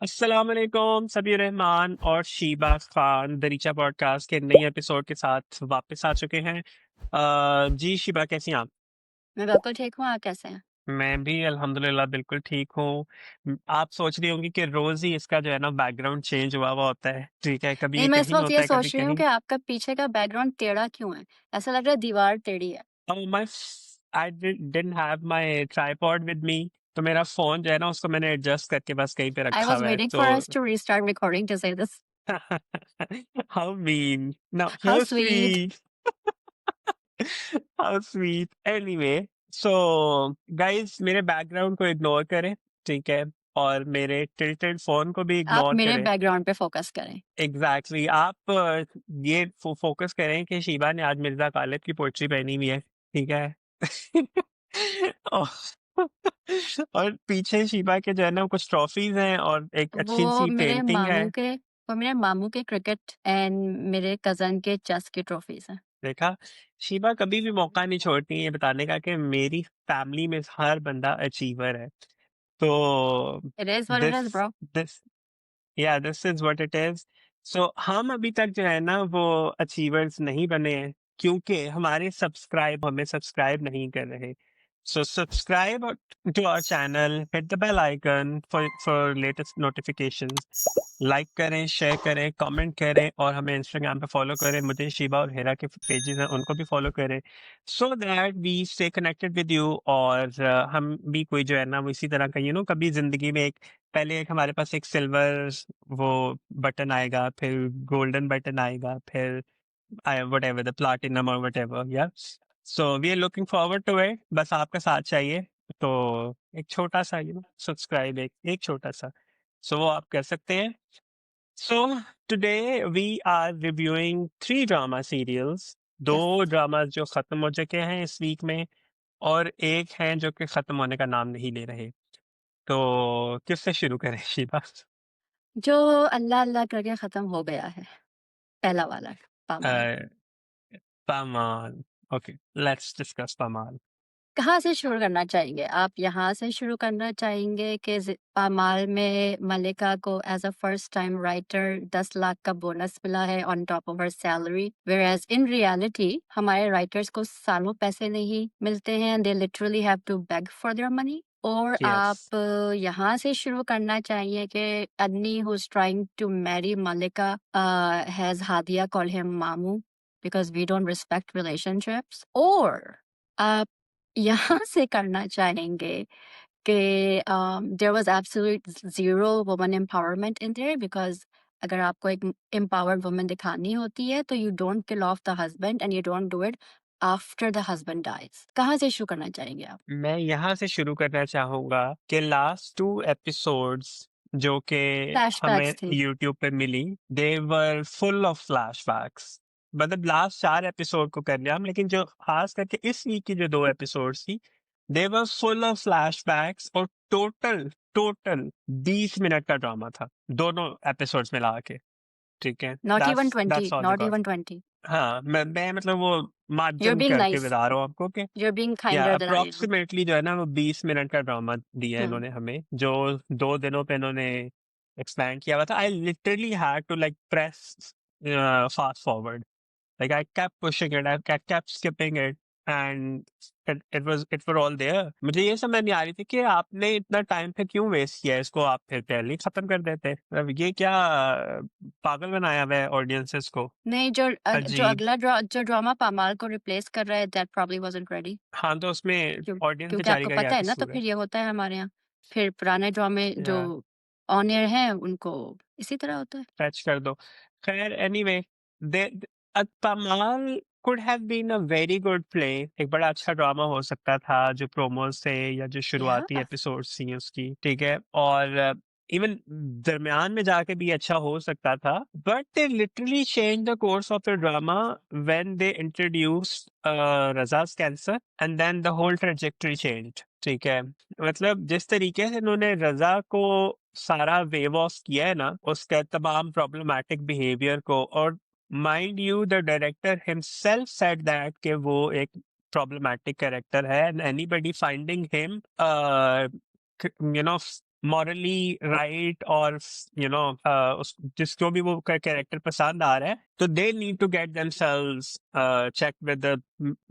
अस्सलाम वालेकुम सबीर रहमान और शीबा खान दरीचा पॉडकास्ट के नए एपिसोड के साथ वापस आ चुके हैं। जी शीबा, कैसी हैं आप? मैं बिल्कुल ठीक हूँ, आप कैसे हैं? मैं भी अल्हम्दुलिल्लाह बिल्कुल ठीक हूँ। आप सोच रही होंगी कि रोज ही इसका जो है ना बैकग्राउंड चेंज हुआ हुआ होता है, ठीक है, कभी नहीं, ये मैं इस कहीं वक़्त ये होता है कभी सोच रही हूँ कहीं। कि आपका पीछे का बैकग्राउंड टेढ़ा क्यों है? ऐसा लग रहा है दीवार टेढ़ी है। My I didn't have my tripod with me, तो मेरा फोन जो है ना उसको मैंने एडजस्ट करके बस कहीं पे I रखा was हुआ है waiting तो for us to restart recording to say this. How mean. No, How how sweet. sweet. How sweet. Anyway, so guys मेरे बैकग्राउंड को इग्नोर करें, ठीक है, और मेरे टिल्टेड फोन को भी आप इग्नोर मेरे करें। बैकग्राउंड पे फ़ोकस करें। एग्जैक्टली आप ये फोकस करें कि शीबा ने आज मिर्जा गालिब की पोएट्री पहनी हुई है, ठीक है। और और पीछे शीबा के जो है ना कुछ ट्रॉफीज हैं और एक अच्छी वो सी मेरे पेंटिंग है। मामू के वो मेरे मामू के क्रिकेट एंड मेरे कज़न के चेस की ट्रॉफीज़ हैं। देखा, शीबा कभी भी मौका नहीं छोड़ती ये बताने का कि मेरी फैमिली में हर बंदा अचीवर है। तो It is what it this is, bro. This या this is what it is. So हम अभी तक जो है ना वो अचीवर्स नहीं बने हैं क्योंकि हमारे सब्सक्राइब हमें सब्सक्राइब नहीं कर रहे। So subscribe to our channel, hit the bell icon for latest notifications. Like करें, शेयर करें, कमेंट करें और हमें इंस्टाग्राम पे फॉलो करें। मुझे शिबा और हेरा के पेजेस हैं उनको भी फॉलो करें, so that we stay connected with you. और हम भी कोई जो है ना वो इसी तरह का कभी जिंदगी में एक पहले एक हमारे पास एक सिल्वर वो बटन आएगा, फिर गोल्डन बटन आएगा, फिर व्हाटएवर द प्लैटिनम और व्हाटएवर, या so we are looking forward to it. बस आपका साथ चाहिए, तो एक छोटा सा सब्सक्राइब, एक छोटा सा, सो वो आप कर सकते हैं। So today we are reviewing 3 drama serials. दो यस। ड्रामास जो खत्म हो चुके हैं इस वीक में और एक हैं जो कि खत्म होने का नाम नहीं ले रहे। तो किससे शुरू करें शीबा? जो अल्लाह अल्लाह करके ख़त्म हो गया है, पहला वाला, पामाल। Uh, Pamal. Okay, let's discuss Pamal. कहाँ से शुरू करना चाहेंगे? आप यहाँ से शुरू करना चाहेंगे कि पामाल में मल्लिका को as a first time writer 10 lakh का बोनस मिला है on top of her salary, whereas in reality हमारे राइटर्स को सालों पैसे नहीं मिलते हैं, they literally have to beg for their money. और आप Yes. यहाँ से शुरू करना चाहिए कि Annie who is trying to marry Mallika has Hadia call him mamu because we don't respect relationships. और आप यहाँ से करना चाहेंगे कि there was absolute zero woman empowerment in there, because अगर आपको एक एम्पावर्ड वुमन दिखानी होती है तो you don't kill off the husband and you don't do it after the husband dies. कहाँ से शुरू करना चाहेंगे आप? मैं यहाँ से शुरू करना चाहूँगा कि लास्ट 2 एपिसोड्स जो कि हमें फ्लैशबैक्स थी। यूट्यूब पे मिली, दे वर फुल ऑफ फ्लैशबैक्स। मतलब लास्ट 4 एपिसोड को कर लिया हम, लेकिन जो खास करके इस वीक की जो 2 एपिसोड्स थी, they were full of flashbacks और टोटल टोटल 20 मिनट का ड्रामा था, दोनों एपिसोड्स मिला के, ठीक है? Not even 20, that's all not it was. Even 20। हाँ, मैं मतलब वो यू आर मार्जिन बीइंग करके नाइस, बता रहा हूँ आपको कि यू आर बीइंग या kinder than I am. Approximately जो है ना वो 20 मिनट का ड्रामा दिया है हुँ। इन्होंने हमें, जो 2 दिनों पे इन्होंने एक्सपैंड किया हुआ था। I literally had to like press fast forward, like I kept pushing it, I kept skipping it, and it were all there. मुझे ये समझ नहीं आ रही थी कि आपने इतना टाइम फिर क्यों वेस्ट किया है इसको, आप फिर पहले ही खत्म कर देते। अब ये क्या पागल बनाया हुआ है ऑडियंसेस को। नहीं, जो अजीब। अगला जो ड्रामा पामाल को रिप्लेस कर रहा है दैट प्रोबब्ली वाज़न्ट रेडी। हाँ, तो उसमें ऑडियंस क्योंकि बेचारी आपको का क्या पता है ना, तो कसूर है? फिर ये होता है हमारे यहाँ। फिर पुराने ड्रामे जो या ऑन एयर हैं उनको इसी तरह होता है। फैच कर दो। खैर एनीवे, दे कमाल could have been a very good play. एक बड़ा अच्छा ड्रामा हो सकता था जो प्रोमोज थे या जो शुरुआती या एपिसोड्स थी उसकी, ठीक है, और इवन दरमियान में जाके भी अच्छा हो सकता था, but they literally change the course of the drama when they introduce Raza's cancer and then the whole trajectory changed, ठीक है। मतलब जिस तरीके से इन्होंने रजा को सारा वेव ऑफ किया है ना उसका तमाम प्रॉब्लमैटिक बिहेवियर को, और mind you the director himself said that कि वो एक प्रॉब्लमैटिक कैरेक्टर है and anybody finding him you know morally right और जिसको भी वो कैरेक्टर पसंद आ रहा है, तो they need to get themselves check with the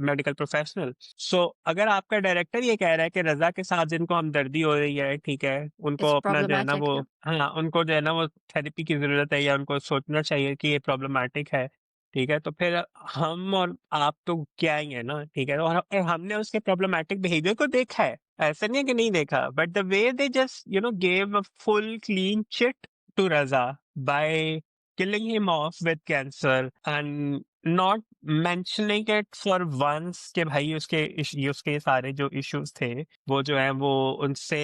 medical professional. So अगर आपका डायरेक्टर ये कह रहा है कि रजा के साथ जिनको हमदर्दी हो रही है, ठीक है, It's उनको अपना जो है ना problematic. वो, Yeah. हाँ, उनको जो है ना वो थेरेपी की जरूरत है, या उनको सोचना चाहिए कि ये प्रॉब्लमेटिक है, ठीक है, तो फिर हम और आप तो क्या ही है ना, ठीक है, और हमने उसके प्रॉब्लमेटिक बिहेवियर को देखा है, ऐसा नहीं है कि नहीं देखा, but the way they just gave a full clean chit to Raza by killing him off with cancer and not mentioning it for once कि भाई उसके सारे जो इश्यूज थे वो जो है वो उनसे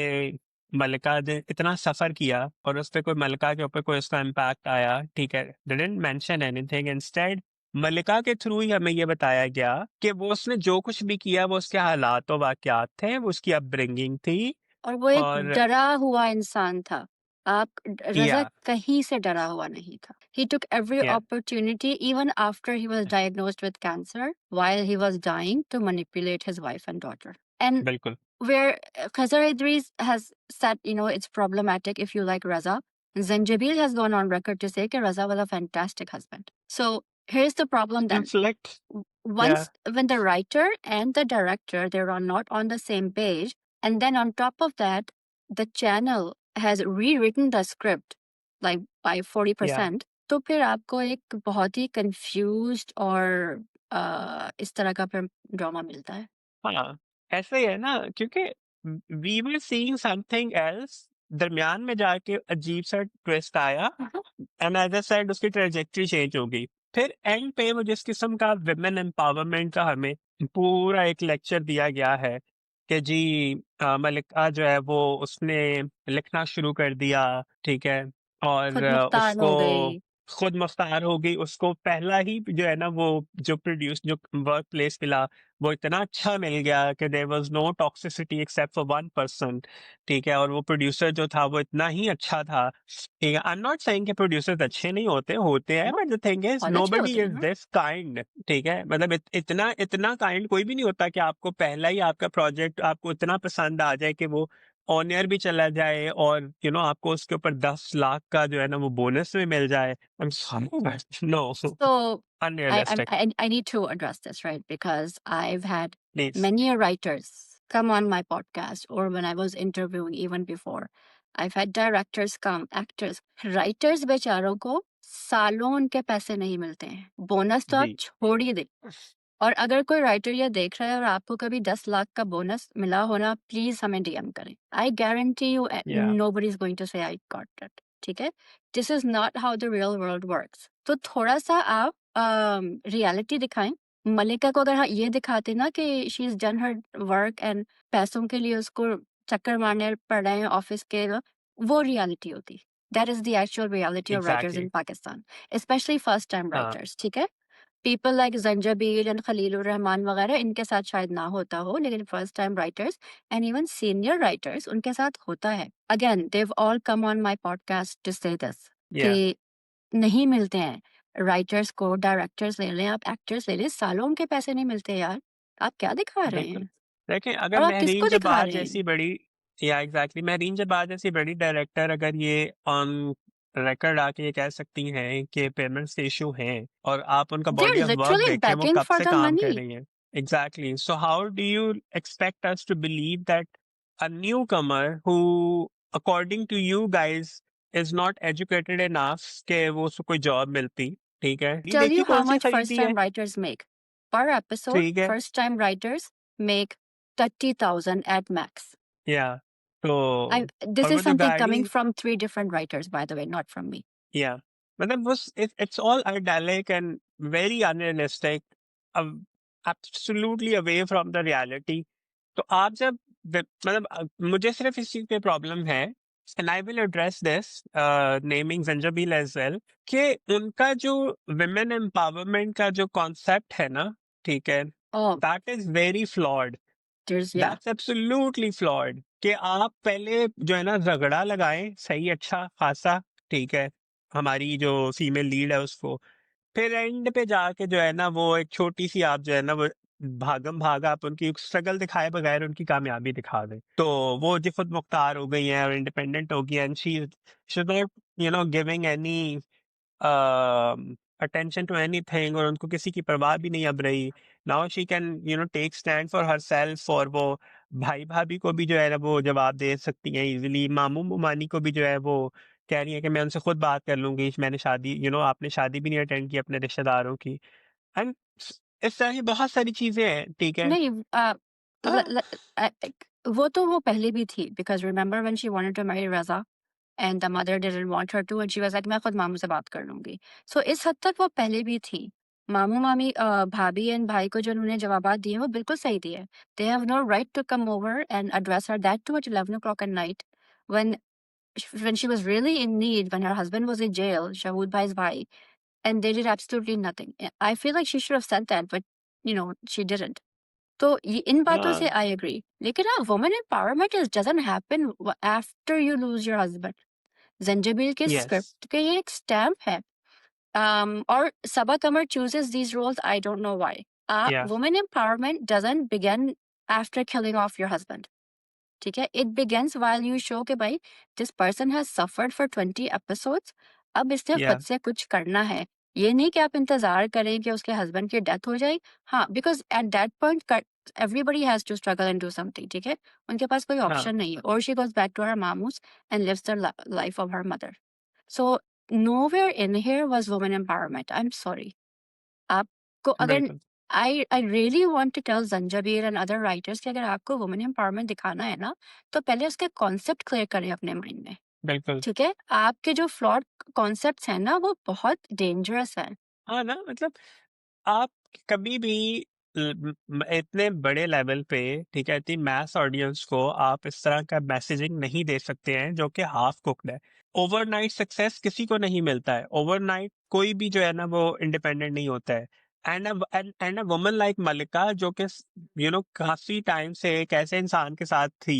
मलिका ने इतना सफर किया और उस पे कोई मलिका के ऊपर कोई उसका इम्पैक्ट आया, ठीक है, didn't mention anything, instead मलिका के थ्रू ही हमें ये बताया गया कि वो उसने जो कुछ भी किया वो उसके हालात और वाकयात थे, वो उसकी अपब्रिंगिंग थी। और वो एक और डरा हुआ इंसान था। आप रज़ा या कहीं से डरा हुआ नहीं था। He took every या opportunity even after he was diagnosed with cancer while he was dying to manipulate his wife and daughter. And बिल्कुल। where Khazar Idris has said, it's problematic if you like Raza. Zanjabil has gone on record to say that Raza was a fantastic husband. So here's the problem then. Reflect, yeah, Once when the writer and the director they are not on the same page, and then on top of that, the channel has rewritten the script like by yeah, 40%, तो फिर आपको एक बहुत ही confused और इस तरह का फिर ड्रामा मिलता है। हाँ, ऐसा ही है ना, क्योंकि we were seeing something else, दरमियान में जाके अजीब सा ट्विस्ट आया एंड एज आई सेड उसकी ट्रेजेक्टरी चेंज हो गई। फिर एंड पे वो जिस किस्म का विमेन एम्पावरमेंट का हमें पूरा एक लेक्चर दिया गया है कि जी मलिका जो है वो उसने लिखना शुरू कर दिया, ठीक है, और खुद मुख्तार उसको हो गई। खुद मुख्तार हो गई, उसको पहला ही जो है ना वो जो वर्क प्लेस मिला वो इतना अच्छा मिल गया कि there was no toxicity except for one person, ठीक है, और वो प्रोड्यूसर जो था वो इतना ही अच्छा था, ठीक है, आई एम नॉट सेइंग कि प्रोड्यूसर्स अच्छे नहीं होते, होते हैं, बट द थिंग इज बहुत अच्छे नोबडी होते इज हैं। दिस काइंड, ठीक है, मतलब इतना इतना काइंड कोई भी नहीं होता कि आपको पहला ही आपका प्रोजेक्ट आपको इतना पसंद आ जाए कि वो ऑन एयर भी चला जाए और आपको उसके ऊपर 10 लाख का जो है ना वो बोनस में मिल जाए। I am sorry but no, So unrealistic. I need to address this, right? Because I've had please. many writers come on my podcast, or when I was interviewing even before, I've had directors come, actors, writers बेचारों को सालों उनके पैसे नहीं मिलते हैं। Bonus तो आप जी। छोड़ ही दें। और अगर कोई राइटर ये देख रहा है और आपको कभी 10 लाख का बोनस मिला हो ना, प्लीज हमें डीएम करें। आई गारंटी यू या नोबडी इज गोइंग टू से आई गॉट इट। ठीक है, this is not how the real world works. तो थोड़ा सा आप रियलिटी दिखाएं। मलिका को अगर हाँ ये दिखाते ना कि she is done her work and पैसों के लिए उसको चक्कर मारने पड़ रहे हैं ऑफिस के, वो रियलिटी होती। That is the actual reality of writers in exactly. Pakistan, specially first time हाँ। राइटर्स। ठीक है, people like Zanjabeel and Khalilur Rahman वगैरह इनके साथ शायद ना होता हो, लेकिन first time writers and even senior writers उनके साथ होता है। Again they've all come on my podcast to say this या कि नहीं मिलते हैं राइटर्स को, डायरेक्टर्स ले लें, आप एक्टर्स ले लें, सालों उनके पैसे नहीं मिलते यार। आप क्या दिखा रहे बिल्कुल। हैं देखिए, अगर और आप महरीन किसको दिखा जब्बार रहे हैं? जैसी बड़ी, या एग्जैक्टली महरीन जब्बार जैसी बड़ी डायरेक्टर अगर ये ऑन रिकॉर्ड आके ये कह सकती हैं कि पेमेंट्स के इशू हैं और आप उनका they our body of work literally देखें वो बेगिंग कब फॉर से द काम कर मनी। रही हैं, exactly, so how do you expect us to believe that a newcomer who according to you guys is not educated enough के वो उसको कोई जॉब मिलती, ठीक है, ये Tell देखिए you how कौन सी much first खरीदी time है, writers make per episode. ठीक है, First time writers make 30,000 at max. या तो I this और is वो जो something गाड़ी, coming from three different writers, by the way, not from me. yeah, मतलब वो it's all idyllic and very unrealistic, absolutely away from the reality। तो आप जब मतलब मुझे सिर्फ इस चीज पे प्रॉब्लम है, and I will address this naming Zanjabeel as well, कि उनका जो विमेन एम्पावरमेंट का जो कॉन्सेप्ट है ना, ठीक है, Oh, that is very flawed, there's yeah. That's absolutely flawed कि आप पहले जो है ना झगड़ा लगाएं सही अच्छा खासा, ठीक है, हमारी जो फीमेल लीड है उसको, फिर एंड पे जाके जो है ना वो एक छोटी सी आप जो है ना वो भागम-भाग आप उनकी स्ट्रगल दिखाए बगैर उनकी कामयाबी दिखा दें। तो वो जी खुद मुख्तार हो गई हैं और इंडिपेंडेंट हो गई हैं and she is not giving any attention to anything और उनको किसी की परवाह भी नहीं अब रही। Now she can take stand for herself और वो भाई-भाभी को भी जो है ना वो जवाब दे सकती हैं ईज़िली। मामू-मामानी को भी जो है वो कह रही हैं कि मैं उनसे खुद बात कर लूँगी। मैंने शादी आपने शादी भी नहीं अटेंड की अपने रिश्तेदारों की। एंड इस तरह की बहुत सारी चीज़ें हैं, ठीक है? नहीं तो ल ल वो तो वो पहले भी थी because remember when she wanted to marry Raza and the mother didn't want her to and she was like मैं खुद मामू से बात कर लूँगी। सो इस हद तक वो पहले भी थी। मामू-मामी भाभी एंड भाई को जो उन्होंने जवाबात दिए वो बिल्कुल सही दिए। They have no right to come over and address her that too at 11 o'clock at night when when she was really in need, when her husband was in jail, Shahood Bhai's bhai, and they did absolutely nothing. I feel like she should have said that, but she didn't. तो ये इन बातों से हाँ, आई agree लेकिन हाँ women empowerment is doesn't happen after you lose your husband Zanjabeel के yes, script के ये एक स्टैम्प है और Saba Qamar chooses these roles I don't know why yeah, women empowerment doesn't begin after killing off your husband ठीक है it begins while you show कि भाई this person has suffered for 20 episodes अब इसने खुद या, से कुछ करना है ये नहीं कि आप इंतजार करें कि उसके हस्बैंड की डेथ हो जाए हाँ because at that point everybody has to struggle and do something ठीक है उनके पास कोई हाँ, ऑप्शन नहीं है और she goes back to her mamus and lives the life of her mother so nowhere in here was women empowerment I'm sorry आपको अगर बिल्कुल, I really want to tell Zanjabeel and other writers कि अगर आपको वुमेन एम्पावरमेंट दिखाना है ना तो पहले उसके कॉन्सेप्ट क्लियर करें अपने माइंड में बिल्कुल। ठीक है आपके जो फ्लॉड कॉन्सेप्ट्स हैं ना वो बहुत डेंजरस है हाँ ना, मतलब आप कभी भी इतने बड़े लेवल पे, ठीक है, इतनी मैस ऑडियंस को आप इस तरह का मैसेजिंग नहीं दे सकते हैं जो कि हाफ कुक्ड है। ओवरनाइट सक्सेस किसी को नहीं मिलता है। ओवरनाइट कोई भी जो है ना वो इंडिपेंडेंट नहीं होता है। एंड अ वुमन लाइक मल्लिका जो कि काफी टाइम से एक ऐसे इंसान के साथ थी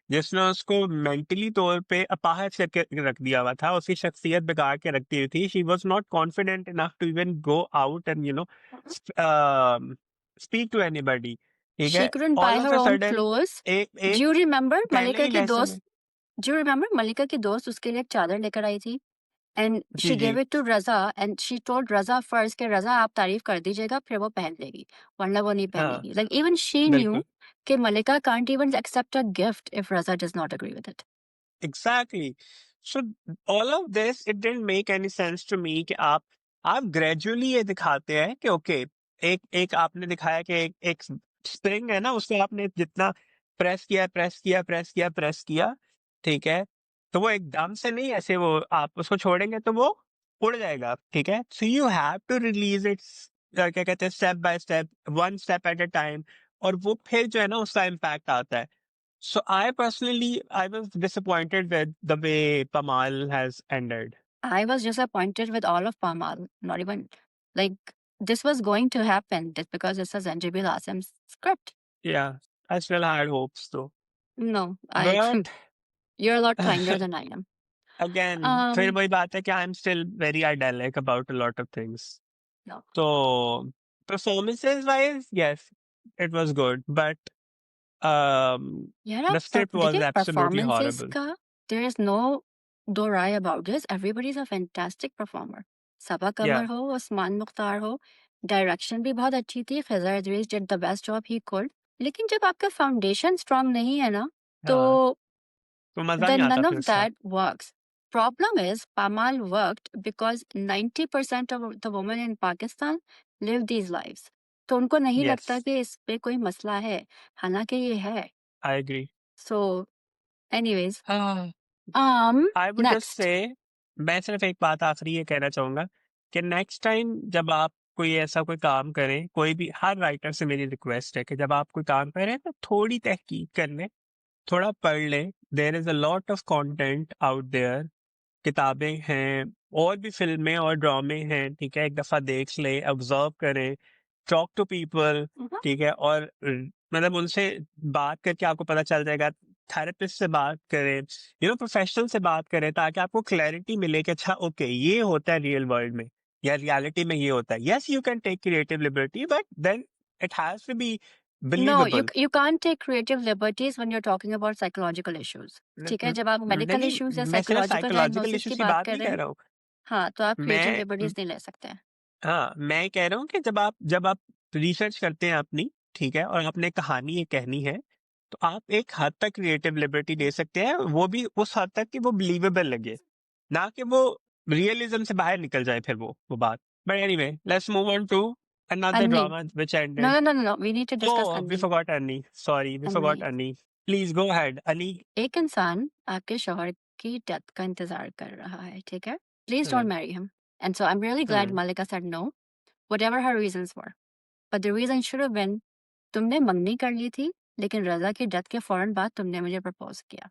जिसने उसको मेंटली तौर पे अपाहिज करके रख दिया हुआ था, उसकी शख्सियत बिगाड़ के रख दी हुई थी। She was not confident enough to even go out and speak to anybody, ठीक शी है? couldn't buy all of her a own sudden clothes एक do एक you remember पहले मलिका ही की लेसन है। दोस्त do you remember मलिका की दोस्त उसके लिए एक चादर लेकर आई थी एंड जी, शी जी। Gave it to Raza and she told Raza first के रजा आप तारीफ कर दीजिएगा फिर वो पहन लेगी वरना वो नहीं हाँ, पहनेगी लाइक इवन शी न्यू बिल्कुल। कि मलिका can't even accept a gift if Raza does not agree with it exactly. So all of this it didn't make any sense to me कि आप ग्रेजुअली ये दिखाते हैं कि ओके एक एक आपने दिखाया कि एक स्प्रिंग है ना उसको आपने जितना प्रेस किया प्रेस किया प्रेस किया प्रेस किया, ठीक है, तो वो एकदम से नहीं ऐसे वो आप उसको छोड़ेंगे तो वो उड़ जाएगा, ठीक है, so you have to release it क्या कहते हैं step by step, one step at a time, और वो फिर जो है ना उसका इम्पैक्ट आता है। So I personally, I was disappointed with the way Pamal has ended. I was disappointed with all of Pamal not even like this was going to happen just because it's a Zanjibil Asim script Yeah, I still had hopes though. no I But you're a lot kinder than I am again, फिर um वही बात है कि I'm still very idyllic about a lot of things. no So performances wise, yes, it was good, but um, यार आप the script was देखिए absolutely performances horrible. का there is no दो राय about this everybody is a fantastic performer Saba Qamar Yeah, हो उस्मान मुख्तार हो direction भी बहुत अच्छी थी Khizar Idris did the best job he could लेकिन जब आपका फाउंडेशन स्ट्रांग नहीं है ना तो हाँ, तो मजा नहीं then आता none फिर of उसका. that works problem is Pamal worked because 90% of the women in Pakistan live these lives तो उनको नहीं लगता Yes, कि इस पे कोई मसला है हालांकि ये है I agree. so anyways हाँ. um I would just say, next मैं सिर्फ एक बात आखिरी ये कहना चाहूंगा कि नेक्स्ट टाइम जब आप कोई ऐसा कोई काम करें, कोई भी, हर राइटर से मेरी रिक्वेस्ट है कि जब आप कोई काम करें तो थोड़ी तहकीक कर लें, थोड़ा पढ़ लें। There is a lot of content out there, किताबें हैं और भी फिल्में और ड्रामे हैं, ठीक है, एक दफा देख लें, ऑब्जर्व करें, टॉक टू पीपल, Mhm. ठीक है, और मतलब उनसे बात करके आपको पता चल जाएगा, थेरेपिस्ट से बात करें, प्रोफेशनल से बात करें, ताकि आपको क्लैरिटी मिले कि अच्छा ओके ये होता है रियल वर्ल्ड में या रियलिटी में ये होता है। Yes you can take creative liberty but then It has to be No, believable. you can't take creative liberties when you're talking about psychological issues. न ठीक है? न जब आप मेडिकल नहीं, इश्यूज़ या मैं सिर्फ साइकोलॉजिकल साइकोलॉजिकल डायग्नोसिस की इश्यूज़ की बात बात कर नहीं रहे कर हैं, रहा हूँ। हाँ, तो आप क्रिएटिव मैं लिबर्टीज़ नहीं ले सकते हैं। हाँ, मैं कह रहा हूँ कि जब आप रिसर्च करते हैं अपनी, ठीक है? और आपने कहानी ये कहनी है, तो आप एक हद तक क्रिएटिव लिबर्टी ले सकते हैं, वो भी उस हद तक कि वो बिलीवेबल लगे, ना कि वो रियलिज़्म से बाहर निकल जाए फिर वो बात। But anyway, let's move on to another Annie, drama which no, ended. no, no, no, no, we need to discuss oh! We Annie, forgot Annie, sorry we Annie. Forgot Annie. Please go ahead Annie. एक इंसान आपके शौहर की death का इंतज़ार कर रहा है, ठीक है? Please don't hmm, marry him. And so I'm really glad hmm, Malika said no, whatever her reasons were. But the reason should have been तुमने मंगनी कर ली थी, लेकिन रज़ा की डेथ के फ़ौरन बाद तुमने मुझे प्रपोज़ किया।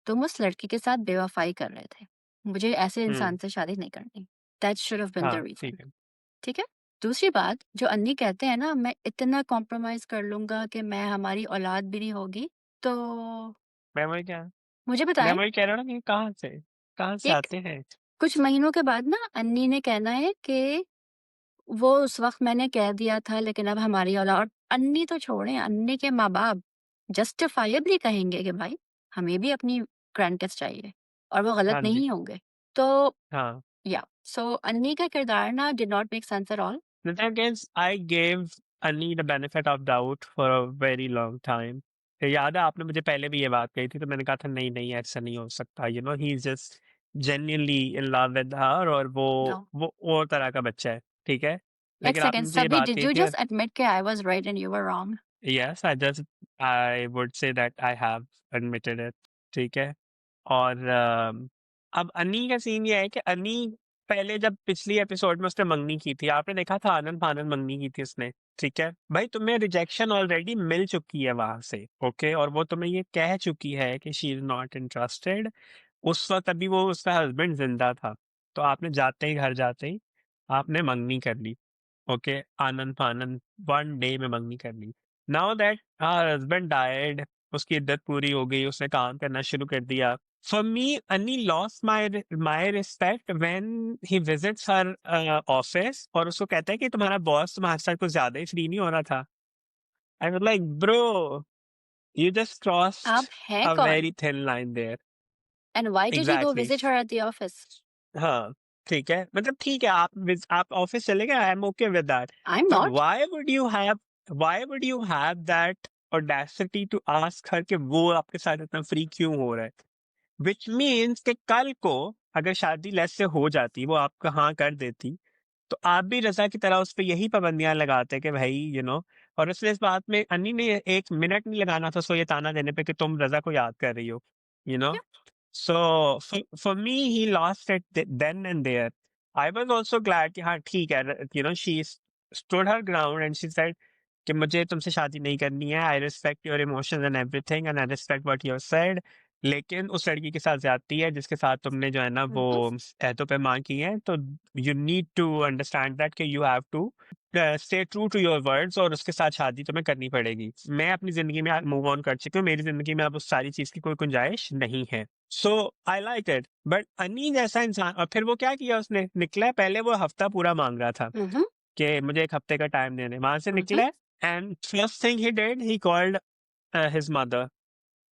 तुम उस लड़की के साथ बेवफ़ाई कर रहे थे। मुझे ऐसे इंसान हुँ, से शादी नहीं करनी। That should have been the हाँ, reason. ठीक है। ठीक है? दूसरी बात, जो अन्नी कहते हैं ना, मैं इतना कॉम्प्रोमाइज़ कर लूँगा कि मैं हमारी औलाद भी नहीं होगी, तो मैं वही क्या मुझे मैं बताएँ, वही कह रहा हूँ ना कि कहाँ से एक आते हैं? कुछ महीनों के बाद ना अन्नी ने कहना है कि वो उस वक़्त मैंने कह दिया था, लेकिन अब हमारी औलाद, और अन्नी तो छोड़ें, अन्नी के माँ-बाप जस्टिफाइबली कहेंगे कि भाई, हमें भी अपनी ग्रैंडकिड्स चाहिए और वो गलत हाँ जी, नहीं होंगे। तो हाँ। या सो अन्नी का किरदार ना did not make sense at all. The thing is, I gave Annie the benefit of doubt for a very long time. याद है आपने मुझे पहले भी ये बात कही थी, तो मैंने कहा था नहीं, नहीं ऐसा नहीं हो सकता, you know he is just genuinely in love with her और नो, वो और तरह का बच्चा है, ठीक है? एक लेकिन आपने सेकंड, मुझसे ये सभी बात डिड कही यू थी और जस्ट एडमिट कि I was right and you were wrong? Yes, I would say that I have admitted it, ठीक है? और अब अनी का सीन ये है कि अनी पहले जब पिछली एपिसोड में उसने मंगनी की थी, आपने देखा था आनन-फानन मंगनी की थी उसने, ठीक है? भाई तुम्हें रिजेक्शन ऑलरेडी मिल चुकी है वहाँ से, ओके? और वो तुम्हें ये कह चुकी है कि शी इज़ नॉट इंटरेस्टेड। उस वक़्त अभी वो उसका हस्बैंड ज़िंदा था, तो आपने जाते ही घर जाते ही आपने मंगनी कर ली, ओके? आनन-फानन 1 डे में मंगनी कर ली। Now that her husband died, उसकी इद्दत पूरी हो गई, उसने काम करना शुरू कर दिया। For me, Annie lost my respect when he visits her office और उसको कहता है कि तुम्हारा बॉस तुम्हारे साथ कुछ ज़्यादा ही फ्री नहीं हो रहा था। I was like, bro, you just crossed आप हैं a कौन? very thin line there. And why did he go Exactly. Visit her at the office? हाँ, ठीक है। मतलब ठीक है आप ऑफिस चले गए, I am okay with that. I am but not. Why would you have that audacity to ask her कि वो आपके साथ इतना फ्री क्यों हो रहा है? व्हिच मीन्स कि कल को अगर शादी लेट्स से हो जाती, वो आपको हाँ कर देती, तो आप भी रज़ा की तरह उस पे यही पाबंदियाँ लगाते कि भई और उसने इस बात में अन्नी ने 1 मिनट नहीं लगाना था उसको ये ताना देने पे कि तुम रज़ा को याद कर रही हो, you know? So for me, he lost it then and there. I was also glad कि हाँ ठीक है, she stood her ground and she said कि मुझे तुमसे शादी नहीं करनी है, I respect your emotions and everything and I respect what you have said, लेकिन उस लड़की के साथ ज़्यादती है जिसके साथ तुमने जो है ना वो एहतो-पैमान की हैं, तो you need to understand that कि you have to stay true to your words और उसके साथ शादी तुम्हें करनी पड़ेगी। मैं अपनी ज़िंदगी में मूव ऑन कर चुकी हूँ, मेरी ज़िंदगी में अब उस सारी चीज़ की कोई गुंजाइश नहीं है। सो आई लाइक इट, बट अनी जैसा इंसान, और फिर वो क्या किया उसने, निकला है, पहले वो हफ्ता पूरा मांग रहा था कि मुझे 1 हफ्ते का टाइम देने, वहां से निकला है and first thing he did he called his mother,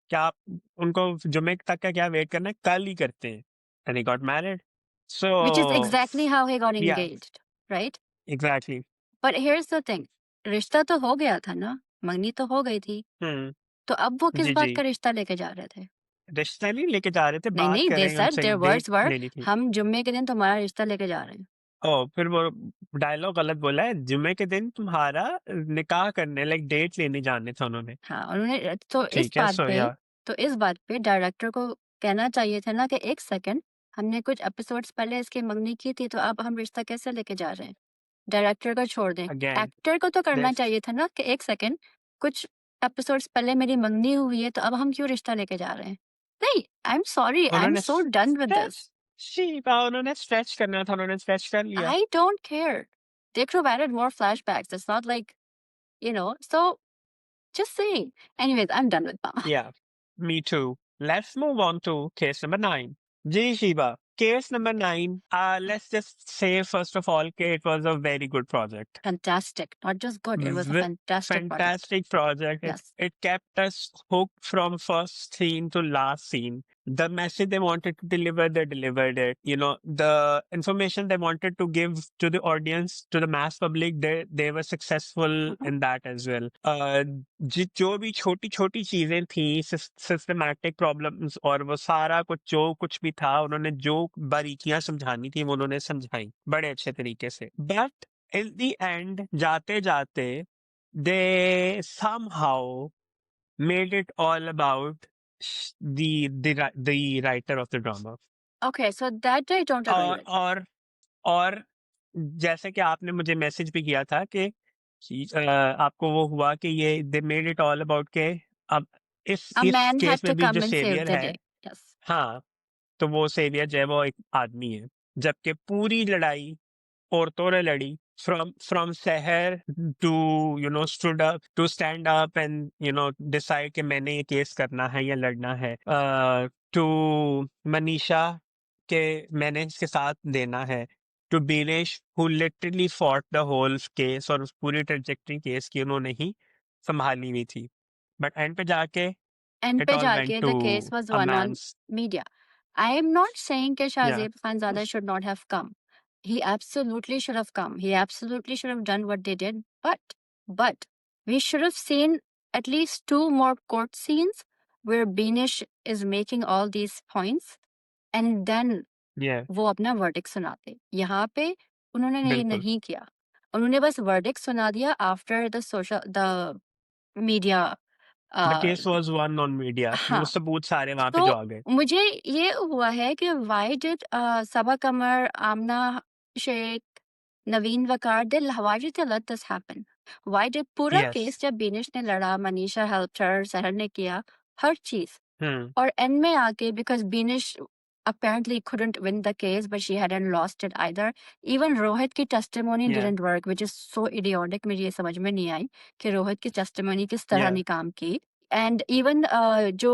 क्या आप उनको जुमे तक का क्या वेट करना है, कल ही करते हैं, and he got married. So Which is exactly how he got या engaged, right? Exactly. But here's the thing, रिश्ता तो हो गया था ना, मंगनी तो हो गई थी, हम्म। तो अब वो किस जी बात जी, का रिश्ता लेके जा रहे थे? रिश्ता नहीं लेके जा रहे थे, नहीं, बात नहीं, कर they रहे हैं said उनसे, their डेट words were, लेनी थी। हम जुम्मे के दिन तुम्हारा रिश्ता लेके जा रहे हैं। ओ फिर वो डायलॉग गलत बोला है, जुमे के दिन तुम्हारा निकाह करने, लाइक डेट लेने जाने था उन्होंने। हाँ, उन्होंने तो ठीक है, सो या इस बात पे डायरेक्टर को कहना चाहिए था ना कि 1 सेकंड, हमने कुछ एपिसोड्स पहले इसकी मंगनी की थी, तो अब हम रिश्ता कैसे लेके जा रहे हैं? डायरेक्टर को छोड़ दें, अगेन एक्टर को तो करना दिस चाहिए था ना कि 1 सेकंड, कुछ एपिसोड्स पहले मेरी मंगनी हुई है, तो अब हम क्यों रिश्ता लेके जा रहे हैं? नहीं, आई एम उन्होंने so done with stretch this. Shiva उन्होंने स्ट्रेच करना था, उन्होंने स्ट्रेच कर लिया। I don't care. They provided more flashbacks. It's not like, so just saying. Anyways, I'm done with Mama. या me too, let's move on to case number 9। जी Shiva. case number 9, let's just say first of all कि it was a very good project. Fantastic. Not just good, it was a V fantastic project. Fantastic project. It Yes. it kept us hooked from first scene to last scene. The message they wanted to deliver, they delivered it. You know, the information they wanted to give to the audience, to the mass public, they were successful Mhm. in that as well. जो भी छोटी-छोटी चीज़ें थी, systematic problems और वो सारा कुछ जो कुछ भी था, उन्होंने जो बारीकियाँ समझानी थी, वो उन्होंने समझाई, बड़े अच्छे तरीके से। बट in the end, जाते जाते, they somehow made it all about the writer of the drama. Okay, so that I don't agree और with. और और जैसे कि आपने मुझे मैसेज भी किया था कि आपको वो हुआ कि ये they made it all about के अब A इस man केस had में to भी जो come and save saviour the है, day. Yes. हाँ, तो वो सेवियर जो है वो एक आदमी है, जबकि पूरी लड़ाई औरतों ने लड़ी from शहर to stand up and decide कि मैंने ये केस करना है या लड़ना है, to मनीषा के मैंने इसके साथ देना है, to Binesh who literally fought the whole case और उस पूरी ट्रेजेक्टरी केस की उन्होंने ही संभाली हुई थी, बट एंड पे जाके And it pe all went jaake to the case was a won on man's. media. I am not saying that Yeah. Shahzeb Khanzada should not have come. He absolutely should have come. He absolutely should have done what they did. But we should have seen at least 2 more court scenes where Binish is making all these points and then Yeah, वो अपना verdict सुनाते। यहाँ पे उन्होंने ये बिल्कुल। नहीं किया। उन्होंने बस वर्डिक्ट सुना दिया after the media The a, case was won on media. वो हाँ। सबूत सारे वहाँ पे तो जो आ गए। मुझे ये हुआ है कि why did Saba Qamar, Aamna Sheikh, Naveen Waqar why did they let this happen? Why did पूरा केस Yes. जब बिनिश ने लड़ा, मनीषा हेल्प्ड हर, सहर ने किया, हर चीज़ Hmm. और एंड में आके because Binish apparently couldn't win the case, but she hadn't lost it either. Even Rohit की testimony Yeah. didn't work, which is so idiotic. मुझे ये समझ में नहीं आई कि रोहित की testimony किस तरह Yeah. नहीं काम की। And even जो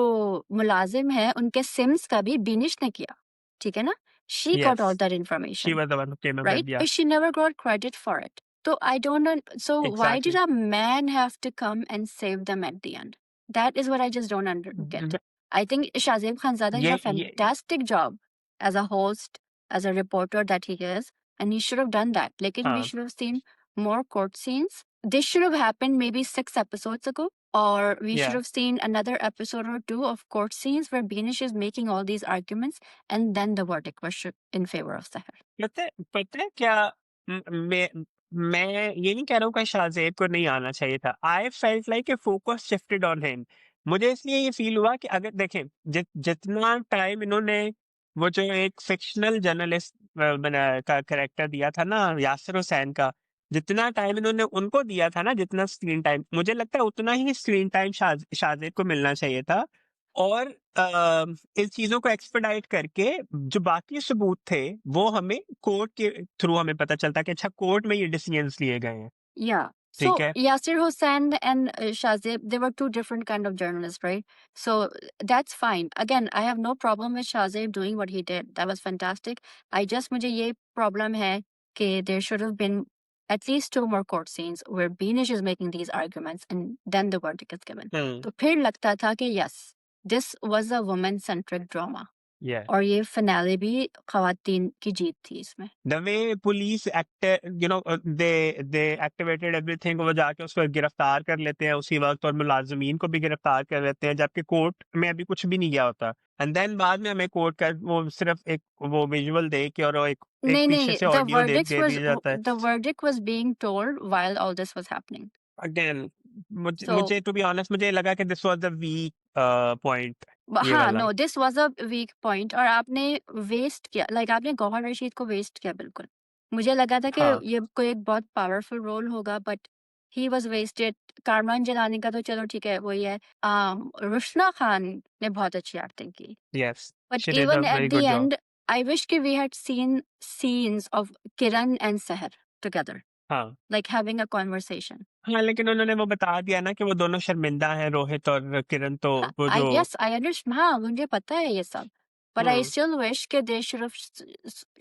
मुलाजिम है उनके सिम्स का भी बिनिश ने किया, ठीक है ना? She got all Yes. that She information, was the one who came up right? with, yeah. But she never got credit for it. So I don't know. So why did Exactly. a man have to come and save them at the end? That is what I just don't get. ब- I think Shazib Khanzada did a ये fantastic job as a host, as a reporter that he is, and he should have done that. Like, we हाँ. should have seen more court scenes. This should have happened maybe 6 episodes ago, or we should Yeah. have seen another episode or 2 of court scenes where Binish is making all these arguments, and then the verdict was in favor of Sahar. पता है क्या, म- मैं मैं ये नहीं कह रहा हूँ कि शाहजेब को नहीं आना चाहिए था। I felt like a focus shifted on him. मुझे इसलिए ये फील हुआ कि अगर देखें जितना टाइम इन्होंने वो जो एक फिक्शनल जर्नलिस्ट बना का कैरेक्टर दिया था ना, यासिर हुसैन का, जितना टाइम इन्होंने उनको दिया था ना, जितना स्क्रीन टाइम, मुझे लगता है उतना ही स्क्रीन टाइम शाहजेब को मिलना चाहिए था। और इन चीज़ों को एक्सपेडाइट करके जो बाकी सबूत थे, वो हमें कोर्ट के थ्रू हमें पता चलता कि अच्छा कोर्ट में ये डिसीजंस लिए गए हैं, Yeah. ठीक So है? Yasir Hussain and Shazib, they were 2 different kind of journalists, right? So that's fine. Again, I have no problem with Shazib doing what he did. That was fantastic. I just मुझे ये problem है कि there should have been at least 2 more court scenes where Binish is making these arguments and then the verdict is given. हुँ, तो फिर लगता था कि yes, this was a woman-centric drama. या और ये finale भी ख़वातीन की जीत थी इसमें। The way police they activated everything, वो जाके उसको गिरफ्तार कर लेते हैं उसी वक़्त और मुलाज़िमीन को भी गिरफ्तार कर लेते हैं, जबकि कोर्ट में अभी कुछ भी नहीं गया होता। एंड देन बाद में हमें कोर्ट का वो सिर्फ़ एक वो विजुअल दे के और वो एक एक नहीं, पीछे नहीं, से ऑडियो दे दिया जाता है। the verdict was being told while all this was happening. Again मुझे So मुझे टू बी ऑनेस्ट मुझे लगा कि this was the weak point, ये हाँ, वाला। no, this was a weak point और आपने वेस्ट किया, लाइक आपने गौहर रशीद को वेस्ट किया बिल्कुल। मुझे लगा था कि हाँ, ये कोई एक बहुत पावरफुल रोल होगा, but he was wasted. Karman Jilani का तो चलो ठीक है, वही है। रुशना खान ने बहुत अच्छी एक्टिंग की, yes, but she did a even at very the good job. And I wish कि we had seen scenes of Kiran and Sehar together, हाँ। Like having a conversation. हाँ, लेकिन उन्होंने वो बता दिया ना कि वो दोनों शर्मिंदा हैं, रोहित और किरण, तो हाँ, वो आई जो यस आई अंडरस्ट हाँ, मुझे पता है ये सब। But I Hmm. still wish that they should have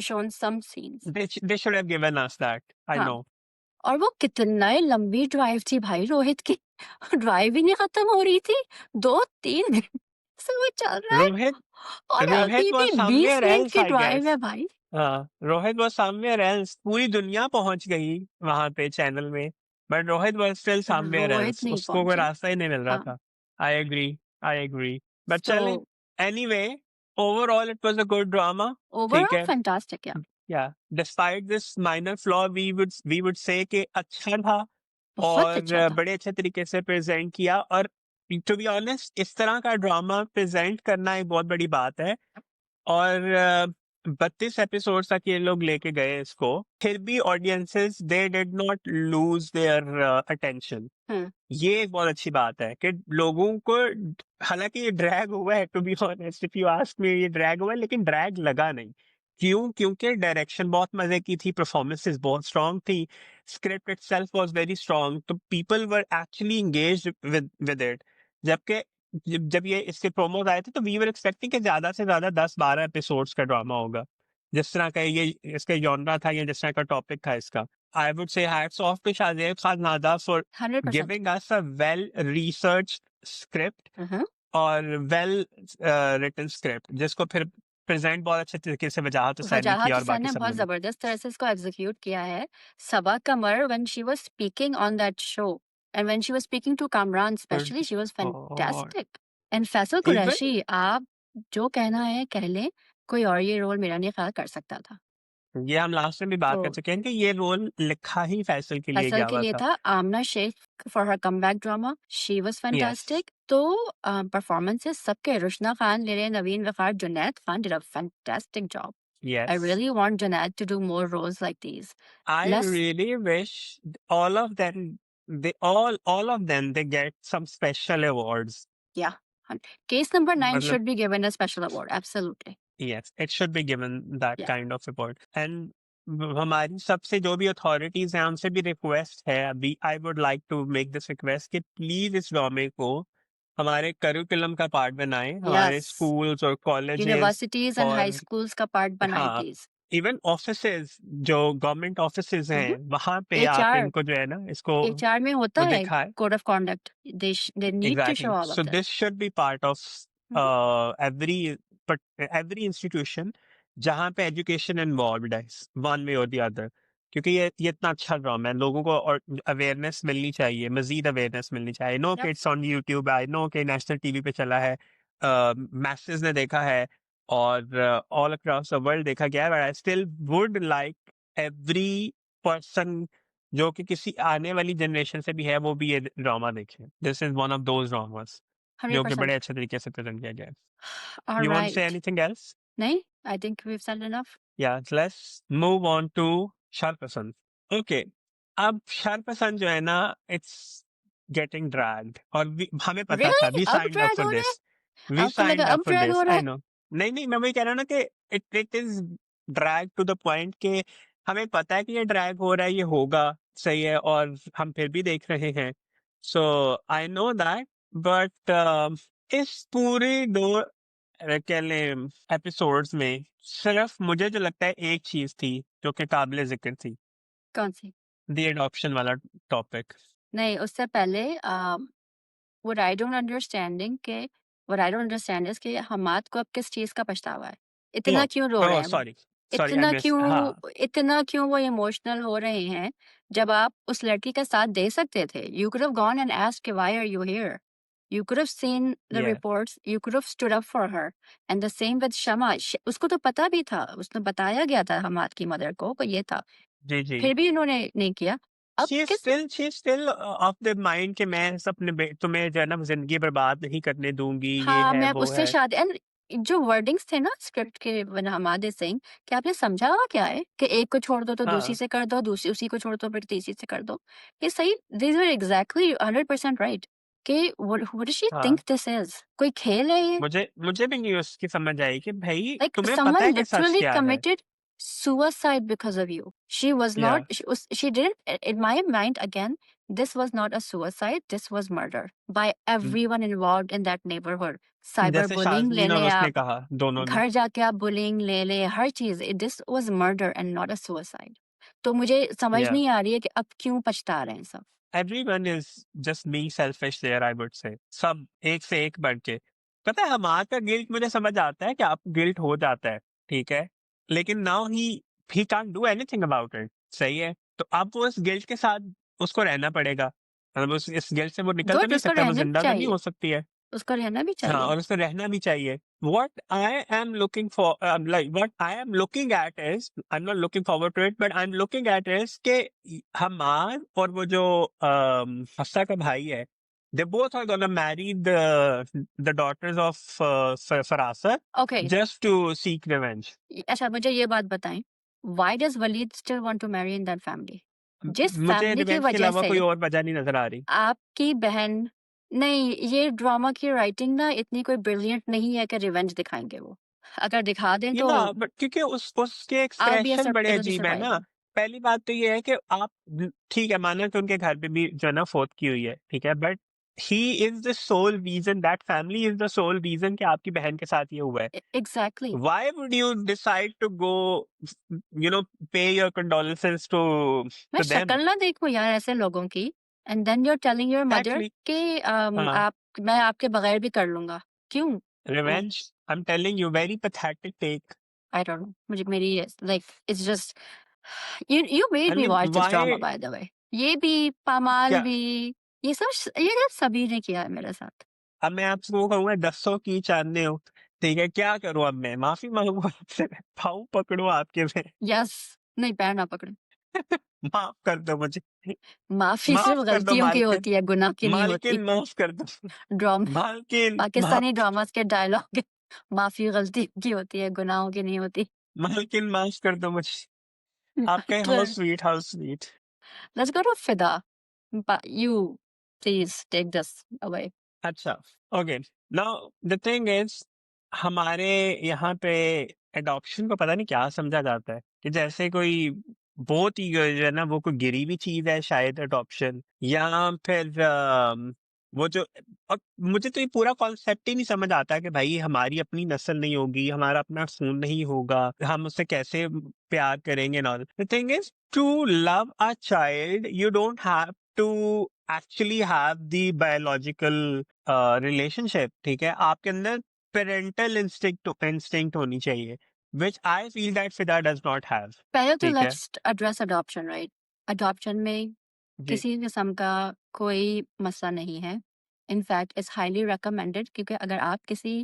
shown some scenes. They should have given us that. I हाँ, know. और वो कितना लंबी ड्राइव थी भाई रोहित की। ड्राइव ही नहीं खत्म हो रही थी। 2-3 घंटे से वो चल रहा है Rohit और Rohit अभी भी was 20 somewhere मिनट else, की I ड्राइव है guess. भाई। हाँ, रोहित was somewhere else. पूरी दुनिया पहुंच गई वहां पे चैनल में, but Rohit was still somewhere Rohit else. नहीं उसको कोई पहुंचे। रास्ता ही नहीं मिल रहा हाँ, था. I agree. I agree. But चलें. so Anyway, overall it was a good drama. ठीक overall है. fantastic, yeah. Yeah. Despite this minor flaw, we would say कि अच्छा था बहुत अच्छा और था। बड़े अच्छे तरीके से प्रेजेंट किया और टू बी ऑनेस्ट इस तरह का ड्रामा प्रेजेंट करना एक बहुत बड़ी बात है और 32 एपिसोड तक ये लोग लेके गए इसको फिर भी audiences they did not lose their attention hmm, ये एक बहुत अच्छी बात है कि लोगों को हालांकि ये ड्रैग हुआ है to be honest if you ask me ये ड्रैग हुआ है लेकिन ड्रैग लगा नहीं क्यों क्योंकि डायरेक्शन बहुत मजे की थी परफॉर्मेंसेस बहुत स्ट्रांग थी script itself was very strong तो people were actually engaged with it जबकि जब ये इसके प्रोमोज आए थे तो वी वर एक्सपेक्टिंग कि ज्यादा से ज्यादा 10-12 एपिसोड्स का ड्रामा होगा जिस तरह का ये इसका जॉनरा था या जिस तरह का टॉपिक था इसका I would say hats off to Shahzeb Khanzada for 100%। giving us a well researched script hmm, और well written script जिसको फिर प्रेजेंट बहुत अच्छे तरीके से वजाहत हुसैन ने वजाहत किया और हुसैन बाकी ने सब बहुत लोगों ने जबरदस्त तरह से इसको एग्जीक्यूट किया है। Saba Qamar when she was speaking on that show and when she was speaking to Kamran Good specially she was God. Fantastic. And Faisal Even Qureshi आप जो कहना है कह लें, कोई और ये रोल मेरा नहीं ख्याल कर सकता था। ये हम लास्ट में भी बात तो कर चुके हैं कि ये रोल लिखा ही फैसल के लिए फैसल गया के हुआ लिए था था। Aamna Sheikh for her comeback drama she was yes fantastic. तो परफॉर्मेंसेस सबके रुशना खान ले रहे, Naveen Waqar, Junaid Khan did a fantastic job. I yes really want Junaid to do more roles like these. I Less, really wish all of them all of them they get some special awards yeah. Case number 9 मतलब should be given a special award. Absolutely. Yes, it should be given that Yeah. kind of support. And हमारी सबसे जो भी authorities हैं उनसे भी request है अभी I would like to make this request कि प्लीज इस ड्रामे को हमारे करिकुलम का पार्ट बनाएं हमारे Yes. स्कूल्स और कॉलेजेस Universities and high और schools का part बनाए हाँ please. इवन ऑफिसेज जो गवर्नमेंट ऑफिसेज हैं Mhm. वहां पे आप HR. इनको जो है ना इसको HR में होता वो है दिखाएं code of conduct. They need to show Exactly. all of So this. this should be part of Mhm. every but every institution जहाँ पे एजुकेशन इन्वॉल्वड है वन वे और द अदर क्योंकि ये इतना अच्छा ड्रामा है लोगों को और अवेयरनेस मिलनी चाहिए मजीद अवेयरनेस मिलनी चाहिए नो कि Yep. It's on YouTube I know कि नेशनल टीवी पे चला है मैसेज ने देखा है और ऑल अक्रॉस द वर्ल्ड देखा गया है but I still would like every person जो कि किसी आने वाली जनरेशन से भी है वो भी ये ड्रामा देखे this is one of those dramas जो कि बड़े 100%. अच्छे तरीके से प्रेजेंट किया गया है All you want to say right. Anything else नहीं, I think we've said enough. Yeah let's move on to Sharpasand okay अब शरपसंद जो है ना इट्स गेटिंग ड्रैग्ड और हमें पता था Really? वी अब साइंड अप drag फॉर हो रहा है? दिस वी आपको लगा साइंड अप अब फॉर drag हो दिस रहा आई है? नो नहीं मैं वही कह रहा हूँ ना कि it is drag to the point कि हमें पता है कि ये ड्रैग हो रहा है ये होगा सही है और हम फिर भी देख रहे हैं सो आई नो दैट बट इस पूरे दो कह लें एपिसोड्स में सिर्फ मुझे जो लगता है एक चीज थी जो कि काबिल जिक्र थी कौन सी? दी एडॉप्शन वाला टॉपिक नहीं, उससे पहले what I don't understanding कि what I don't understand is कि हमाद को अब किस चीज का पछतावा है? नो इतना क्यों रो रहे ओह हैं वो? सॉरी सॉरी आई मिस हाँ इतना क्यों वो इमोशनल हो रहे हैं जब आप उस लड़की का साथ दे सकते थे? You could have gone and asked why are you here? You could have seen the ये reports. You could have stood up for her. And the same with Shama. उसको तो पता भी था. उसने बताया गया था हमाद की मदर को कि ये था. जी जी फिर भी इन्होंने नहीं किया. अब किस she is still of the mind कि मैं अपने तुम्हें जो है ना जिंदगी बर्बाद नहीं करने दूंगी ये हाँ, है मैं वो उससे है शादी एंड जो वर्डिंग्स थे ना स्क्रिप्ट के हमादे सिंह कि आपने समझा हुआ क्या है कि एक को छोड़ दो तो दूसरी हाँ से कर दो, दूसरी उसी को छोड़ दो फिर तीसरी से कर दो। ये सही दीज वर एग्जैक्टली 100% राइट कि व्हाट डज शी थिंक हाँ दिस इज? कोई खेल है ये? मुझे मुझे भी नहीं उसकी समझ आई कि भाई Like तुम्हें पता someone है कि सच literally क्या है committed suicide because of you. She was या not she didn't in my mind again this was not a suicide, this was murder by um, everyone involved in that neighborhood. जैसे Cyberbullying ले शाज़नीन और लें उसने आप, कहा, दोनों ने। घर जाके आप बुलिंग ले लें, हर चीज़, this was murder and not a suicide. तो मुझे समझ या नहीं आ रही है कि अब क्यों पछता रहे हैं सब? Everyone is just being selfish there I would say. सब एक से एक बढ़ के। पता है हमारा का गिल्ट मुझे समझ आता है कि आपको गिल्ट हो जाता है, ठीक है? लेकिन now he can't do anything about it, सही है? तो अब वो इस गिल्ट के साथ उसको रहना पड़ेगा। मतलब उस इस गिल्ट से वो निकल तो गुड, नहीं उसको सकता, वो रहना भी ज़िंदा तो नहीं चाहिए, हो सकती है। उसको रहना भी हाँ, चाहिए। और उसको रहना भी चाहिए। What I am looking for like what I am looking at is I'm not looking forward to it but I'm looking at is कि हमार और वो जो हफ्सा का भाई है, they both are gonna marry the daughters of Farasat ओके, just to seek revenge. अच्छा मुझे ये बात बताएँ, why does Waleed still want to marry in that family? जिस मुझे फैमिली की रिवेंज के वजह अलावा से कोई और वजह नहीं नजर आ रही। आपकी बहन, नहीं, ये ड्रामा की राइटिंग ना इतनी कोई ब्रिलियंट नहीं है कि रिवेंज दिखाएँगे वो। अगर दिखा दें ये तो ना बट क्योंकि उस उसके I'll be a एक्सप्रेशन बड़े it'll be अजीब है ना। surprising. पहली बात तो ये है कि आप ठीक है माना कि उनके घर पे भी जो है ना फौत की हुई है, ठीक है? But he is the sole reason that family is the sole reason कि आपकी बहन के साथ ये हुआ है। Exactly. Why would you decide to go you know pay your condolences to मैं देम? शक्ल ना देखूँ यार ऐसे लोगों की, and then you are telling your mother actually कि हाँ, आप मैं आपके बगैर भी कर लूँगा। क्यों? Revenge I am telling you very pathetic take. I don't know, मुझे मेरी like it's just you made me मतलब watch this drama why by the way. ये भी, पामाल क्या भी, ये सब सभी ने किया है मेरे साथ। अब मैं आपसे वो कहूँगा दसों की चांदनी हो, ठीक है? क्या करूँ अब मैं? माफ़ी माँगू आपसे? पाँव पकड़ूँ आपके मैं? यस, नहीं पैर ना पकड़ो। माफ़ कर दो मुझे। माफ़ी सिर्फ़ माफ़ कर दो गलतियों की मालकिन। होती है, गुनाह की नहीं होती। मालकिन माफ़ कर दो। ड्राम मालकिन पाकिस्तानी माफ़ ड्रामास के डायलॉग है, माफ़ी गलतियों की होती है, गुनाहों की नहीं होती। मालकिन माफ़ कर दो मुझे। आपका how sweet. Let's go to Fida. But you, please take this away. अच्छा, okay. Now the thing is हमारे यहाँ पे एडॉप्शन को पता नहीं क्या समझा जाता है कि जैसे कोई बहुत ही जो है ना वो कोई गिरी हुई चीज़ है शायद एडॉप्शन या फिर वो जो और मुझे तो ये पूरा कॉन्सेप्ट ही नहीं समझ आता कि भाई हमारी अपनी नस्ल नहीं होगी, हमारा अपना खून नहीं होगा, हम उससे कैसे प्यार करेंगे and all. The thing is to love a child you don't have to actually have the biological relationship, ठीक है? आपके अंदर पैरेंटल इंस्टिंक्ट होनी चाहिए, which I feel that Fida does not have, पहले तो ठीक है? Let's address adoption, right? Adoption में जी, किसी किस्म का कोई मसला नहीं है। इनफैक्ट इट्स हाईली रिकमेंडेड, क्योंकि अगर आप किसी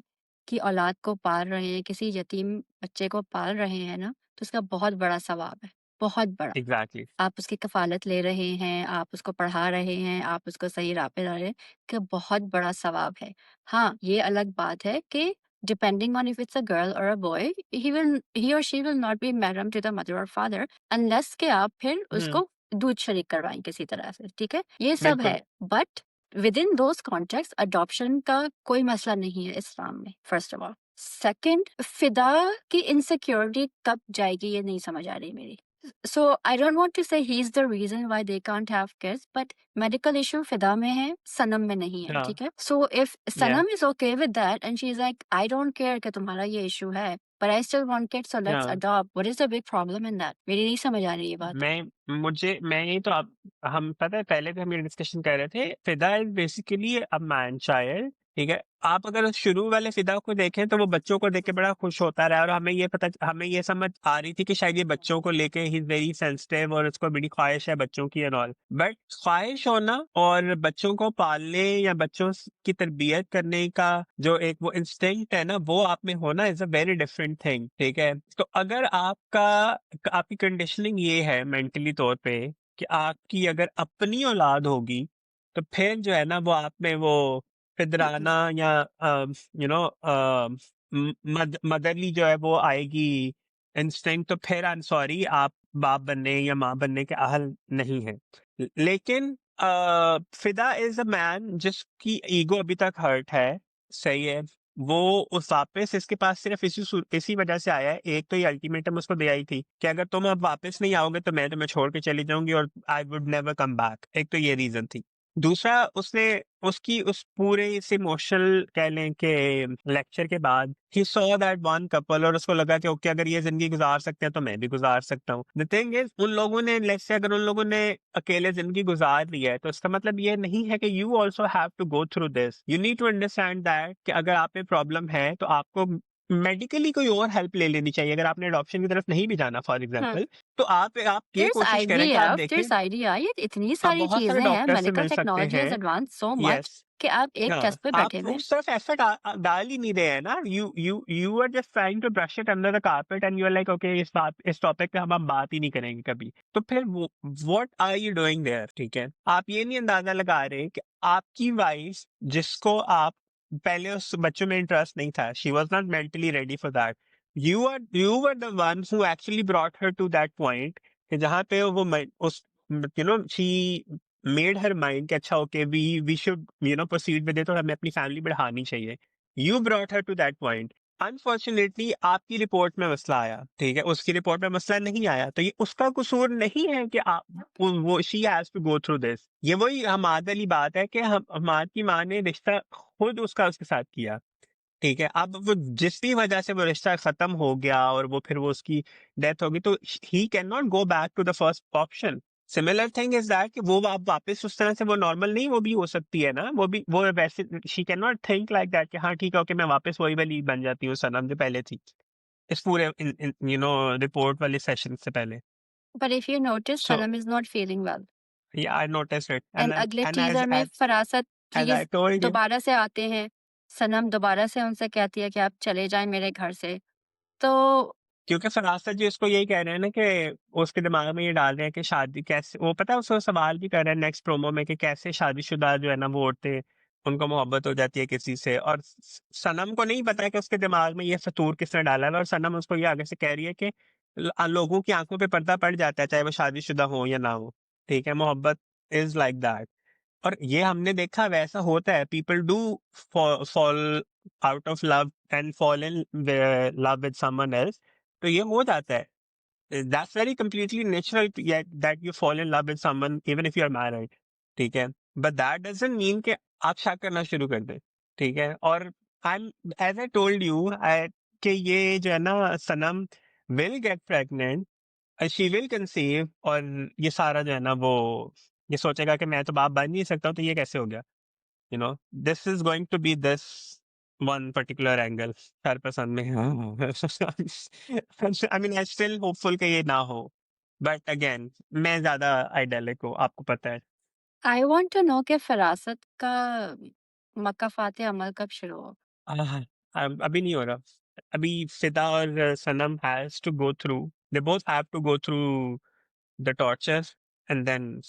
की औलाद को पाल रहे हैं, किसी यतीम बच्चे को पाल रहे हैं ना, तो उसका बहुत बड़ा सवाब है, बहुत बड़ा। एग्ज़ैक्टली। आप उसकी कफ़ालत ले रहे हैं, आप उसको पढ़ा रहे हैं, आप उसको सही राह पे ला रहे हैं, कि बहुत बड़ा सवाब है। हाँ, ये अलग बात है कि depending on if it's a girl और अ बॉय, ही और शी विल नॉट बी मैहरम टू द मदर और फादर अनलेस कि आप फिर हुँ, उसको दूध शरीक करवाएँ किसी तरह से, ठीक है? ये सब बिल्कुल। है, but within those context adoption का कोई मसला नहीं है इस्लाम में, first of all. Second, Fida की इनसिक्योरिटी कब जाएगी ये नहीं समझ आ रही मेरी। So I don't want to say he's the reason why they can't have kids, but medical issue फिदा में है, सनम में नहीं है, हाँ, ठीक है? So if या, Sanam is okay with that and she's like, I don't care कि तुम्हारा ये issue है, but I still want kids, so let's हाँ। adopt. What is the big problem in that? मेरी नहीं समझ आ रही ये बात। मैं यही तो आप हम पता है पहले भी हम ये डिस्कशन कर रहे थे, फिदा is basically a man child, ठीक है? आप अगर शुरू वाले फिदा को देखें तो वो बच्चों को देख के बड़ा खुश होता रहा और हमें ये समझ आ रही थी कि शायद ये बच्चों को लेके ही इज़ वेरी सेंसिटिव और उसको बड़ी ख्वाहिश है बच्चों की एंड ऑल। बट ख्वाहिश होना और बच्चों को पालने या बच्चों की तरबियत करने का जो एक वो इंस्टिंक्ट है ना वो आप में होना is a very different thing, ठीक है? तो अगर आपकी कंडीशनिंग ये है मेंटली तौर पे कि आपकी अगर अपनी औलाद होगी, तो फिर जो है ना वो आप में वो फिदराना या यू नो मदरली जो है वो आएगी इंस्टिंक्ट, तो फिर आई एम सॉरी आप बाप बनने या माँ बनने के अहल नहीं हैं। लेकिन फिदा इज़ अ मैन जिसकी ईगो अभी तक हर्ट है, सही है? वो उस वापस इसके पास सिर्फ इसी वजह से आया है। एक तो ये अल्टीमेटम उसको दे आई थी कि अगर तुम अब वापस नहीं आओगे तो मैं तुम्हें छोड़ के चली जाऊंगी और I would never come back. एक तो ये रीजन थी। दूसरा, उसने उसकी उस पूरे इस इमोशनल कह लें कि लेक्चर के बाद he saw that one couple और उसको लगा कि ओके अगर ये जिंदगी गुजार सकते हैं तो मैं भी गुजार सकता हूँ। द थिंग इज उन लोगों ने लेट्स से अगर उन लोगों ने अकेले जिंदगी गुजार ली है तो इसका मतलब ये नहीं है कि you also have to go through this. You need to understand that कि अगर आप में प्रॉब्लम है तो आपको मेडिकली कोई और हेल्प ले लेनी चाहिए। अगर आपने अडॉप्शन की तरफ नहीं भी जाना फॉर हम्म एग्जाम्पल, तो आप ये there's कोशिश करें कि आप IVF, देखें। there's IDI, ये इतनी आप सारी बहुत सारे चीजें हैं। डॉक्टर से मेडिकल मिल सकते टेक्नोलॉजी हैं। has advanced so much yes. कि आप एक हाँ, टेस्ट पे बैठे आप हुए हैं। उस तरफ एफर्ट डाल ही नहीं रहे हैं ना। You are just trying to brush it under the carpet and you are like okay इस टॉपिक पे हम बात ही नहीं करेंगे कभी। तो फिर what are you doing there? ठीक है, आप ये नहीं अंदाजा लगा रहे कि आपकी वाइफ जिसको आप पहले उस बच्चों में इंटरेस्ट नहीं था, she was not mentally ready for that. You were the one who actually brought her to that point कि जहाँ पे वो उस शी मेड हर माइंड कि अच्छा okay we should proceed with it और हमें अपनी फैमिली बढ़ानी चाहिए। You brought her to that point. Unfortunately आपकी रिपोर्ट में मसला आया, ठीक है, उसकी रिपोर्ट में मसला नहीं आया, तो ये उसका कसूर नहीं है कि आप वो she has to go through this. ये वही हमाद वाली बात है कि हम हमाद की माँ ने रिश्ता खुद उसके साथ किया। ठीक है, अब वो जिस भी वजह से वो रिश्ता खत्म हो गया और वो उसकी डेथ होगी, तो he can not go back to the first option. Similar thing is that कि वो आप वापस उस तरह से वो नॉर्मल नहीं वो भी हो सकती है ना। वो वैसे she can not think like that कि हाँ ठीक है ओके मैं वापस वही वाली बन जाती हूँ सनम जो पहले थी, इस पूरे रिपोर्ट वाले सेशन से पहले। But if you notice, so Sanam is not feeling well. Yeah I notice it and and अगले एंड टीजर में Farasat as I please told you. दोबारा से आते हैं। सनम दोबारा से उनसे कहती है कि आप चले जाएं मेरे घर से। तो क्योंकि फरासत जी उसको यही कह रहे हैं ना कि उसके दिमाग में ये डाल रहे हैं कि शादी कैसे, वो पता है उसको सवाल भी कर रहे हैं नेक्स्ट प्रोमो में कि कैसे शादीशुदा जो है ना वो औरतें उनको मोहब्बत हो जाती है किसी से, और सनम को नहीं पता है कि उसके दिमाग में ये फतूर किसने डाला है। और सनम उसको ये आगे से कह रही है कि लोगों की आंखों पे पर्दा पड़ जाता है चाहे वो शादीशुदा हो या ना हो। ठीक है, मोहब्बत इज लाइक दैट। और ये हमने देखा वैसा होता है, people do fall out of love and fall in love with someone else. तो ये हो जाता है। That's very completely natural that you fall in love with someone even if you are married. ठीक है, बट दैट डजंट मीन कि आप शक करना शुरू कर दें। ठीक है, और I am as I told you कि ये जो है ना Sanam will get pregnant, she will conceive, और ये सारा जो है ना वो ये सोचेगा कि मैं तो बाप बन नहीं सकता हूँ, तो ये कैसे हो गया। This is going to be this one particular angle Sharpasand में। I mean I still hopeful कि ये ना हो, बट अगेन मैं ज्यादा आइडेलिक हूँ, आपको पता है। आई वांट टू नो कि फरासत का मक्का फाते अमल कब शुरू हो। आह, अभी नहीं हो रहा। अभी फिदा और Sanam has to go through, they both have to go through the torture and then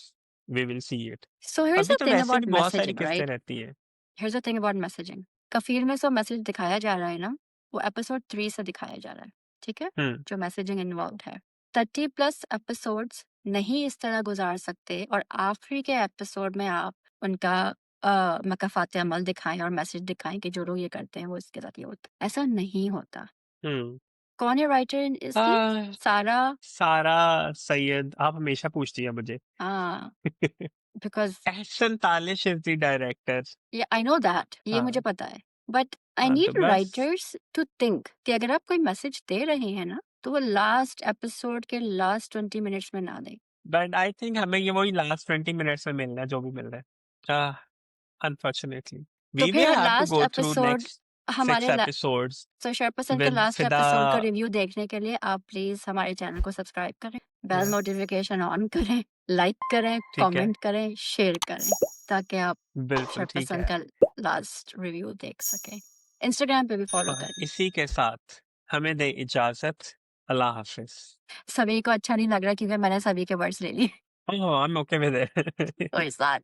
we will see it. So here's अभी द तो थिंग वैसे भी अबाउट बहुत सारी मैसेजिंग, किस्तें राइट? रहती है। Here's the thing about messaging. Kafeel में जो मैसेज दिखाया जा रहा है ना, वो एपिसोड 3 से दिखाया जा रहा है। ठीक है? हम्म। जो मैसेजिंग इन्वॉल्व है। 30 प्लस एपिसोड्स नहीं इस तरह गुजार सकते और आखिरी के एपिसोड में आप उनका मकाफात अमल दिखाएं और मैसेज दिखाएं कि जो लोग ये करते हैं वो इसके साथ ये होता है। ऐसा नहीं होता। हम्म। कौन है राइटर इसकी? आह, सारा। सारा सैयद, आप हमेशा पूछती हैं मुझे। हाँ, because Ehsan Talish is the director. ये आई नो दैट, ये मुझे हाँ। पता है। बट आई हाँ तो नीड बस। राइटर्स टू थिंक कि अगर आप कोई मैसेज दे रहे हैं ना, तो वो लास्ट एपिसोड के लास्ट 20 मिनट्स में ना दें। बट आई थिंक हमें ये वही लास्ट 20 मिनट्स में मिलना है जो भी मिल रहा है। अनफॉर्चुनेटली तो वी फिर will have to last go through episode next हमारे 6 एपिसोड्स तो शेरपर्सन के विद लास्ट फिदा। एपिसोड का रिव्यू देखने के लिए आप प्लीज हमारे चैनल को सब्सक्राइब करें, बेल नोटिफिकेशन ऑन करें, लाइक करें, ठीक है, कमेंट करें, शेयर करें, ताकि आप बिल्कुल ठीक शेरपर्सन है। का लास्ट रिव्यू देख सकें। इंस्टाग्राम पे भी फॉलो और करें। इसी के साथ हमें दे इजाजत। अल्लाह हाफिज। सभी को अच्छा नहीं लग रहा क्योंकि मैंने सभी के वर्ड्स ले लिए। Oh, I am okay with it. तो इस बात